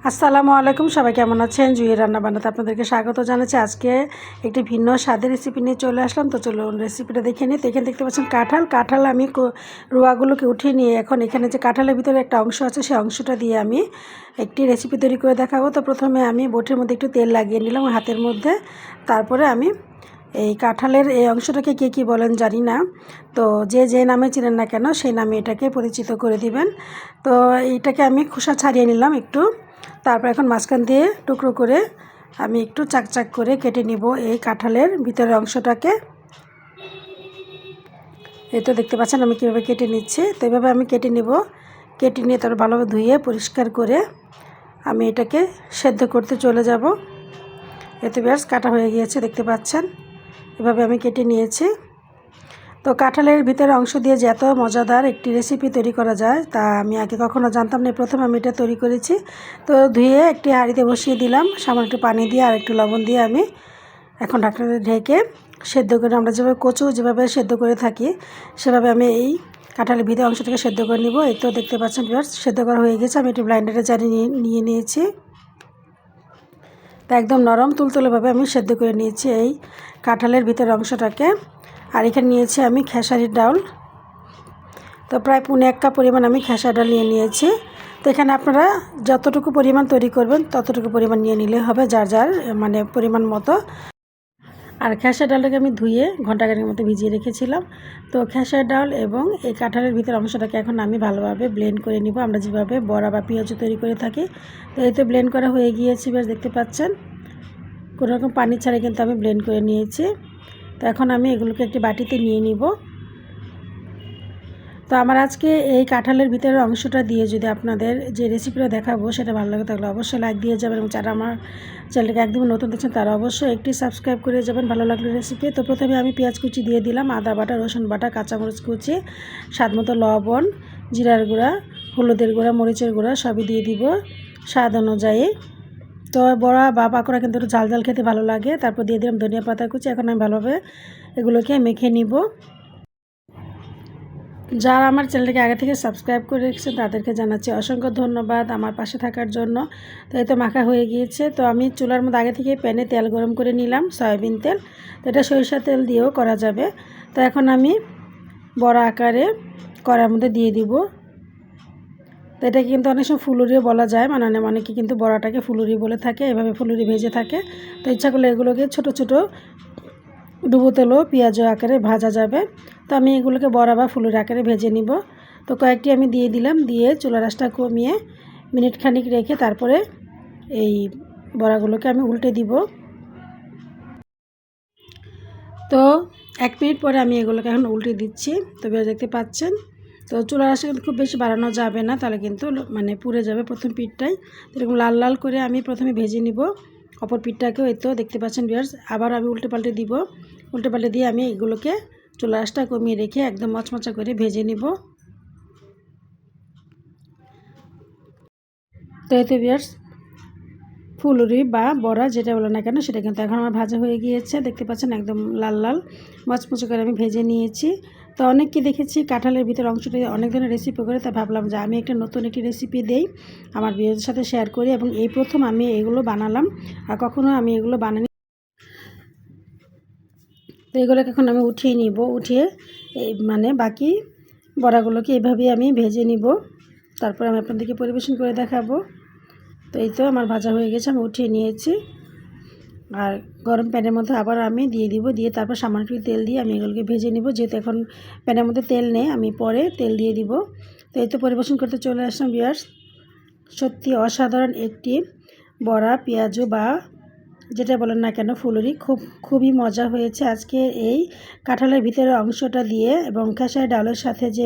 আসসালামু আলাইকুম, সবাই কেমন আছেন? জুঁইয়ের রান্নাবান্নাতে আপনাদেরকে স্বাগত জানাচ্ছি। আজকে একটি ভিন্ন স্বাদের রেসিপি নিয়ে চলে আসলাম। তো চলুন রেসিপিটা দেখে নিই। তো এখানে দেখতে পাচ্ছেন কাঁঠাল আমি রোয়াগুলোকে উঠিয়ে নিয়ে এখন এখানে যে কাঁঠালের ভিতরে একটা অংশ আছে সেই অংশটা দিয়ে আমি একটি রেসিপি তৈরি করে দেখাবো। তো প্রথমে আমি বটির মধ্যে একটু তেল লাগিয়ে নিলাম হাতের মধ্যে। তারপরে আমি এই কাঁঠালের এই অংশটাকে কে কী বলেন জানি না, তো যে নামে চিনেন না কেন সেই নামে এটাকে পরিচিত করে দিবেন। তো এইটাকে আমি খোসা ছাড়িয়ে নিলাম একটু। তারপর এখন মাঝখান দিয়ে টুকরো করে আমি একটু চাকচাক করে কেটে নিব এই কাঁঠালের ভিতরের অংশটাকে। এই তো দেখতে পাচ্ছেন আমি কীভাবে কেটে নিচ্ছি। তো এইভাবে আমি কেটে নিব। কেটে নিয়ে তারপর ভালোভাবে ধুয়ে পরিষ্কার করে আমি এটাকে সেদ্ধ করতে চলে যাব। এতে বেশ কাটা হয়ে গিয়েছে, দেখতে পাচ্ছেন। এভাবে আমি কেটে নিয়েছি। তো কাঁঠালের ভিতরে অংশ দিয়ে যে এত মজাদার একটি রেসিপি তৈরি করা যায় তা আমি আগে কখনো জানতাম না। প্রথমে আমি এটা তৈরি করেছি। তো ধুয়ে একটি হাঁড়িতে বসিয়ে দিলাম, সামান্য একটু পানি দিয়ে আর একটু লবণ দিয়ে আমি এখন ঢাকনাটা ঢেকে সেদ্ধ করে, আমরা যেভাবে কচু যেভাবে সেদ্ধ করে থাকি সেভাবে আমি এই কাঁঠালের ভিতরে অংশটাকে সেদ্ধ করে নিব। এই তো দেখতে পাচ্ছেন ভিউয়ার্স, সেদ্ধ করা হয়ে গেছে। আমি একটু ব্লাইন্ডারে জারিয়ে নিয়ে নিয়েছি। তা একদম নরম তুলতুলেভাবে আমি সেদ্ধ করে নিয়েছি এই কাঁঠালের ভিতরের অংশটাকে। আর এখানে নিয়েছি আমি খেসারির ডাউল। তো প্রায় 1.5 কাপ পরিমাণ আমি খেসার ডাল নিয়ে নিয়েছি। তো এখানে আপনারা যতটুকু পরিমাণ তৈরি করবেন ততটুকু পরিমাণ নিয়ে নিলে হবে, যার যার মানে পরিমাণ মতো। আর খেসার ডালটাকে আমি ধুয়ে ঘন্টাখানেকের মতো ভিজিয়ে রেখেছিলাম। তো খেসার ডাল এবং এই কাঁঠালের ভিতর অংশটাকে এখন আমি ভালোভাবে ব্লেন্ড করে নিব, আমরা যেভাবে বড়া বা পেঁয়াজ তৈরি করে থাকি। তো এই তো ব্লেন্ড করা হয়ে গিয়েছে, বেশ দেখতে পাচ্ছেন। কোনো রকম পানি ছাড়াই কিন্তু আমি ব্লেন্ড করে নিয়েছি। তো এখন আমি এগুলোকে একটি বাটিতে নিয়ে নিব। তো আমার আজকে এই কাঁঠালের ভিতরের অংশটা দিয়ে যদি আপনাদের যে রেসিপিটা দেখাবো সেটা ভালো লাগে তাহলে অবশ্যই লাইক দিয়ে যাবেন, এবং যারা আমার চ্যানেলকে একদমই নতুন দেখছেন তারা অবশ্যই একটি সাবস্ক্রাইব করে যাবেন ভালো লাগলো রেসিপি। তো প্রথমে আমি পেঁয়াজ কুচি দিয়ে দিলাম, আদা বাটা, রসুন বাটা, কাঁচামরিচ কুচি, স্বাদমতো লবণ, জিরার গুঁড়া, হলুদের গুঁড়া, মরিচের গুঁড়া সবই দিয়ে দিব স্বাদ অনুযায়ী। তো বড়া বা পাকোড়া কিন্তু একটু ঝাল ঝাল খেতে ভালো লাগে। তারপর দিয়ে দিলাম ধনিয়া পাতা কুচি। এখন আমি ভালোভাবে এগুলোকে মেখে নিব। যারা আমার চ্যানেলটাকে আগে থেকে সাবস্ক্রাইব করে রেখেছেন তাদেরকে জানাচ্ছি অসংখ্য ধন্যবাদ আমার পাশে থাকার জন্য। তো এই তো মাখা হয়ে গিয়েছে। তো আমি চুলার মধ্যে আগে থেকে প্যানে তেল গরম করে নিলাম, সয়াবিন তেল। তো এটা সরিষা তেল দিয়েও করা যাবে। তো এখন আমি বড়া আকারে কড়ার মধ্যে দিয়ে দিব। তো এটাকে কিন্তু অনেক সময় ফুলুরিও বলা যায়, মানে অনেকে কিন্তু বড়াটাকে ফুলুরি বলে থাকে, এভাবে ফুলুরি ভেজে থাকে। তো ইচ্ছা করলে এগুলোকে ছোট ছোট ডুবো তেলও পেঁয়াজ আকারে ভাজা যাবে। তো আমি এগুলোকে বড়া বা ফুলুর আকারে ভেজে নিব। তো কয়েকটি আমি দিয়ে দিলাম, দিয়ে চুলা রাসটা কমিয়ে মিনিট খানিক রেখে তারপরে এই বড়াগুলোকে আমি উল্টে দিব। তো 1 মিনিট পরে আমি এগুলোকে এখন উল্টে দিচ্ছি। তো বেশ দেখতে পাচ্ছেন। তো চুলা রাসটা কিন্তু খুব বেশি বাড়ানো যাবে না, তাহলে কিন্তু মানে পুড়ে যাবে প্রথম পিঠটাই। এরকম লাল লাল করে আমি প্রথমে ভেজে নিব অপর পিঠটাকেও। এই তো দেখতে পাচ্ছেন ভিউয়ার্স, আবার আমি উল্টে পাল্টে দিব। উল্টে পাল্টে দিয়ে আমি এগুলোকে চুলা রাসটা কমিয়ে রেখে একদম মচমচা করে ভেজে নিব। তো এই তো ভিউয়ার্স, ফুলুরি বা বড়া যেটা বলো না কেন সেটা কিন্তু এখন আমার ভাজা হয়ে গিয়েছে, দেখতে পাচ্ছেন একদম লাল লাল মচমচে করে আমি ভেজে নিয়েছি। তো অনেককে দেখেছি কাঁঠালের ভিতর অংশটি অনেক ধরনের রেসিপি করে, তাই ভাবলাম যে আমি একটা নতুন একটি রেসিপি দেই, আমার ভিউয়ারদের সাথে শেয়ার করি। এবং এই প্রথম আমি এগুলো বানালাম, আর কখনো আমি এগুলো বানাইনি। তো এগুলোকে এখন আমি উঠিয়ে নিব, উঠিয়ে মানে বাকি বড়াগুলোকে এভাবেই আমি ভেজে নিব, তারপর আমি আপনাদেরকে পরিবেশন করে দেখাবো। তো এই তো আমার ভাজা হয়ে গেছে, আমি উঠিয়ে নিয়েছি। আর গরম প্যানের মধ্যে আবার আমি দিয়ে দিব, দিয়ে তারপর সামান্য একটু তেল দিয়ে আমি এগুলোকে ভেজে নিব। যেহেতু এখন প্যানের মধ্যে তেল নেই, আমি পরে তেল দিয়ে দিব। তো এই তো পরিবেশন করতে চলে আসলাম ভিউয়ার্স। সত্যি অসাধারণ একটি বড়া, পেঁয়াজু বা যেটা বলেন না কেন ফুলুরি, খুবই মজা হয়েছে আজকে এই কাঁঠালের ভিতরের অংশটা দিয়ে। এবং খেসারি ডালের সাথে যে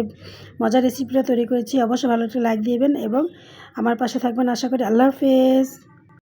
মজার রেসিপিটা তৈরি করেছি, অবশ্যই ভালো একটা লাইক দিবেন এবং আমার পাশে থাকবেন আশা করি। আল্লাহ হাফেজ।